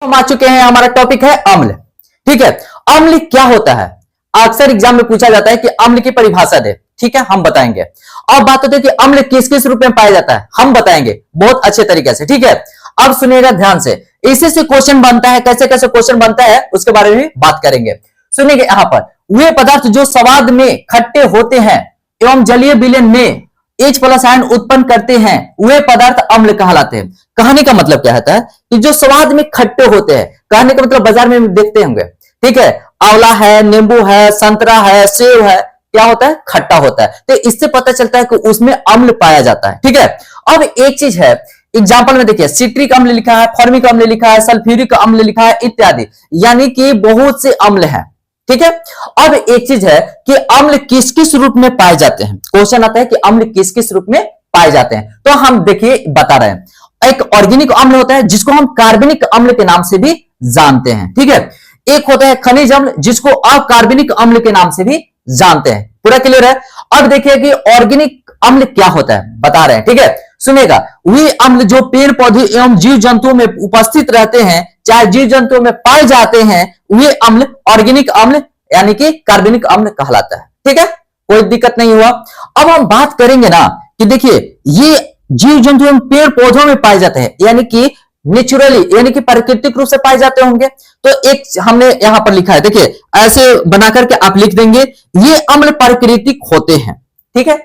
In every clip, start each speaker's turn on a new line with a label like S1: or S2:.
S1: हम आ चुके हैं, हमारा टॉपिक है अम्ल। ठीक है, अम्ल क्या होता है? अक्सर एग्जाम में पूछा जाता है कि अम्ल की परिभाषा दे। ठीक है, हम बताएंगे। अब बात होती है कि अम्ल किस किस रूप में पाया जाता है, हम बताएंगे बहुत अच्छे तरीके से। ठीक है, अब सुनिएगा ध्यान से, इसी से क्वेश्चन बनता है, कैसे कैसे क्वेश्चन बनता है उसके बारे में बात करेंगे। सुनिएगा, यहां पर वे पदार्थ जो स्वाद में खट्टे होते हैं एवं जलीय विलयन में H+ आयन उत्पन्न करते हैं, वे पदार्थ अम्ल कहलाते हैं। कहने का मतलब क्या होता है कि जो स्वाद में खट्टे होते हैं, कहने का मतलब बाजार में देखते होंगे। ठीक है, आंवला है, नींबू है, संतरा है, सेब है, क्या होता है? खट्टा होता है। तो इससे पता चलता है कि उसमें अम्ल पाया जाता है। ठीक है, अब एक चीज है, एग्जाम्पल में देखिए, सिट्रिक अम्ल लिखा है, फॉर्मिक अम्ल लिखा है, सल्फ्यूरिक अम्ल लिखा है इत्यादि, यानी कि बहुत से अम्ल हैं। ठीक है, अब एक चीज है कि अम्ल किस किस रूप में पाए जाते हैं। क्वेश्चन आता है कि अम्ल किस किस रूप में पाए जाते हैं, तो हम देखिए बता रहे हैं। एक ऑर्गेनिक अम्ल होता है जिसको हम कार्बनिक अम्ल के नाम से भी जानते हैं। ठीक है, एक होता है खनिज अम्ल जिसको अकार्बनिक अम्ल के नाम से भी जानते हैं। पूरा क्लियर है? अब देखिए कि ऑर्गेनिक अम्ल क्या होता है, बता रहे हैं। ठीक है, सुनेगा, वे अम्ल जो पेड़ पौधे एवं जीव जंतुओं में उपस्थित रहते हैं, चाहे जीव जंतुओं में पाए जाते हैं, वे अम्ल ऑर्गेनिक अम्ल यानी कि कार्बनिक अम्ल कहलाता है। ठीक है, कोई दिक्कत नहीं हुआ। अब हम बात करेंगे ना कि देखिए, ये जीव जंतु एवं पेड़ पौधों में पाए जाते हैं, यानी कि नेचुरली यानी कि प्राकृतिक रूप से पाए जाते होंगे। तो एक हमने यहां पर लिखा है, देखिए ऐसे बना करके आप लिख देंगे, ये अम्ल प्राकृतिक होते हैं। ठीक है,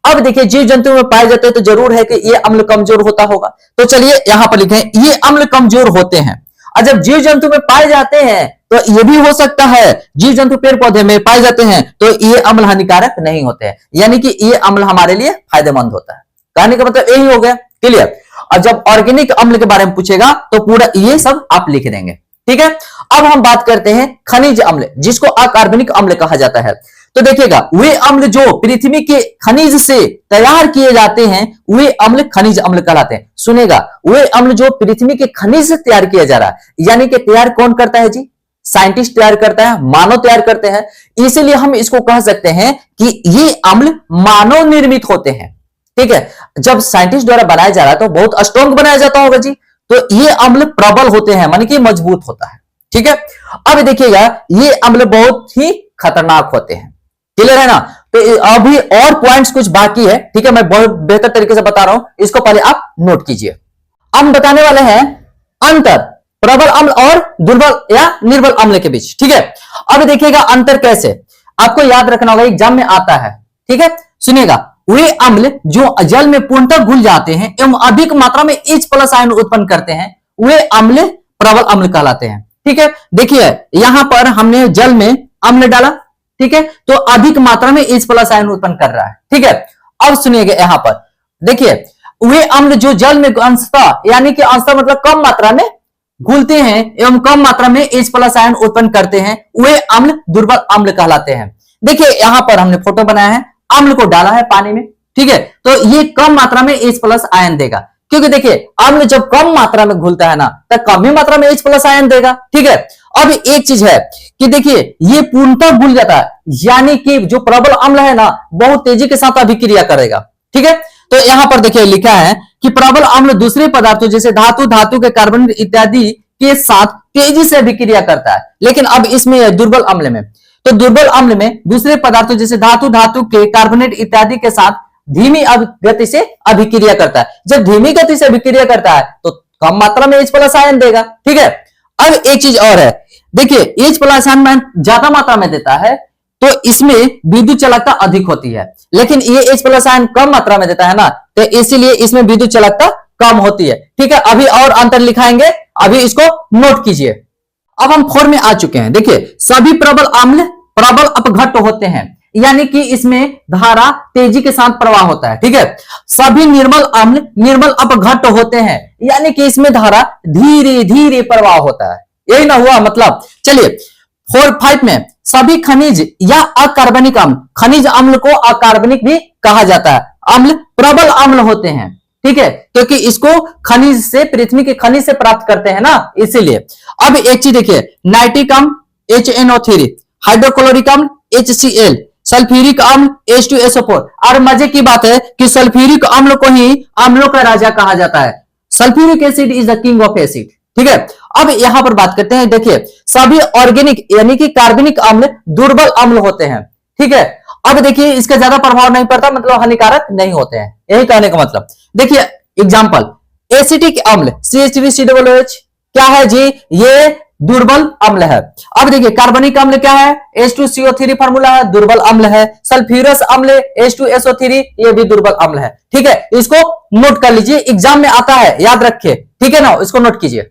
S1: अब देखिए जीव जंतु में पाए जाते हैं तो जरूर है कि ये अम्ल कमजोर होता होगा। तो चलिए यहां पर लिखें, ये अम्ल कमजोर होते हैं। और जब जीव जंतु में पाए जाते हैं तो ये भी हो सकता है जीव जंतु पेड़ पौधे में पाए जाते हैं तो ये अम्ल हानिकारक नहीं होते हैं, यानी कि ये अम्ल हमारे लिए फायदेमंद होता है। कहने का मतलब यही हो गया। क्लियर? और जब ऑर्गेनिक अम्ल के बारे में पूछेगा तो पूरा ये सब आप लिख देंगे। ठीक है, अब हम बात करते हैं खनिज अम्ल जिसको अकार्बनिक अम्ल कहा जाता है। तो देखिएगा, वे अम्ल जो पृथ्वी के खनिज से तैयार किए जाते हैं, वे अम्ल खनिज अम्ल कहलाते हैं। सुनेगा, वे अम्ल जो पृथ्वी के खनिज से तैयार किया जा रहा है, यानी कि तैयार कौन करता है जी? साइंटिस्ट तैयार करता है, मानव तैयार करते हैं। इसीलिए हम इसको कह सकते हैं कि ये अम्ल मानव निर्मित होते हैं। ठीक है, जब साइंटिस्ट द्वारा बनाया जा रहा है तो बहुत स्ट्रॉन्ग बनाया जाता होगा जी, तो ये अम्ल प्रबल होते हैं, मानी कि मजबूत होता है। ठीक है, अब देखिएगा, ये अम्ल बहुत ही खतरनाक होते हैं। क्लियर है ना? तो अभी और पॉइंट्स कुछ बाकी है। ठीक है, मैं बहुत बेहतर तरीके से बता रहा हूं, इसको पहले आप नोट कीजिए। हम बताने वाले हैं अंतर प्रबल अम्ल और दुर्बल या निर्बल अम्ल के बीच। ठीक है, अब देखिएगा अंतर कैसे, आपको याद रखना होगा, एग्जाम में आता है। ठीक है, सुनिएगा, वे अम्ल जो जल में पूर्णतः घुल जाते हैं एवं अधिक मात्रा में H+ आयन उत्पन्न करते हैं, वे अम्ल प्रबल अम्ल कहलाते हैं। ठीक है, देखिए यहां पर हमने जल में अम्ल डाला, ठीक है, तो अधिक मात्रा में H+ आयन उत्पन्न कर रहा है। ठीक है, अब सुनिएगा, यहां पर देखिए, वे अम्ल जो जल में अंशतः यानी कि अंशतः मतलब कम मात्रा में घुलते हैं एवं कम मात्रा में H+ आयन उत्पन्न करते हैं, वे अम्ल दुर्बल अम्ल कहलाते हैं। देखिए यहां पर हमने फोटो बनाया है, अम्ल को डाला है पानी में। ठीक है, तो ये कम मात्रा में H+ आयन देगा, क्योंकि देखिए अम्ल जब कम मात्रा में घुलता है ना, तो कम ही मात्रा में H+ आयन देगा। ठीक है, अब एक चीज है कि देखिए ये पूर्णतः घुल जाता है, यानी कि जो प्रबल अम्ल है ना, बहुत तेजी के साथ अभिक्रिया करेगा। ठीक है, तो यहां पर देखिए लिखा है कि प्रबल अम्ल दूसरे पदार्थों जैसे धातु, धातु के कार्बन इत्यादि के साथ तेजी से अभिक्रिया करता है। लेकिन अब इसमें दुर्बल अम्ल में, तो दुर्बल अम्ल में दूसरे पदार्थों जैसे धातु, धातु के कार्बोनेट इत्यादि के साथ धीमी गति से अभिक्रिया करता है। जब धीमी गति से अभिक्रिया करता है तो कम मात्रा में H+ आयन देगा। ठीक है, अब एक चीज और है, देखिए H+ आयन ज्यादा मात्रा में देता है तो इसमें विद्युत चालकता अधिक होती है, लेकिन ये H+ आयन कम मात्रा में देता है ना, तो इसीलिए इसमें विद्युत चालकता कम होती है। ठीक है, अभी और अंतर लिखाएंगे, अभी इसको नोट कीजिए। अब हम 4 में आ चुके हैं। देखिए, सभी प्रबल अम्ल प्रबल अपघट्ट होते हैं, यानी कि इसमें धारा तेजी के साथ प्रवाह होता है। ठीक है, सभी निर्मल अम्ल निर्मल अपघट्ट होते हैं, यानी कि इसमें धारा धीरे धीरे प्रवाह होता है। यही ना हुआ मतलब। चलिए 4-5 में सभी खनिज या अकार्बनिक अम्ल, खनिज अम्ल को अकार्बनिक भी कहा जाता है, अम्ल प्रबल अम्ल होते हैं। ठीक है, क्योंकि इसको खनिज से, पृथ्वी के खनिज से प्राप्त करते हैं ना, इसीलिए। अब एक चीज देखिए, नाइट्रिक अम्ल HNO3, हाइड्रोक्लोरिक अम्ल HCl, सल्फ्यूरिक अम्ल H2SO4। और मजे की बात है कि सल्फ्यूरिक अम्ल को ही अम्लों का राजा कहा जाता है। Sulphuric acid is the king of acid. ठीक है, अब यहां पर बात करते हैं, देखिए सभी ऑर्गेनिक यानी कि कार्बनिक अम्ल दुर्बल अम्ल होते हैं। ठीक है, अब देखिए इसका ज्यादा प्रभाव नहीं पड़ता, मतलब हानिकारक नहीं होते हैं, यही कहने का मतलब। देखिए एग्जांपल, एसिटिक अम्ल CH3COOH क्या है जी, ये दुर्बल अम्ल है। अब देखिए कार्बनिक अम्ल क्या है, H2CO3 फार्मूला है, दुर्बल अम्ल है। सल्फ्यूरस अम्ल H2SO3, ये भी दुर्बल अम्ल है। ठीक है, इसको नोट कर लीजिए, एग्जाम में आता है, याद रखिए। ठीक है ना, इसको नोट कीजिए।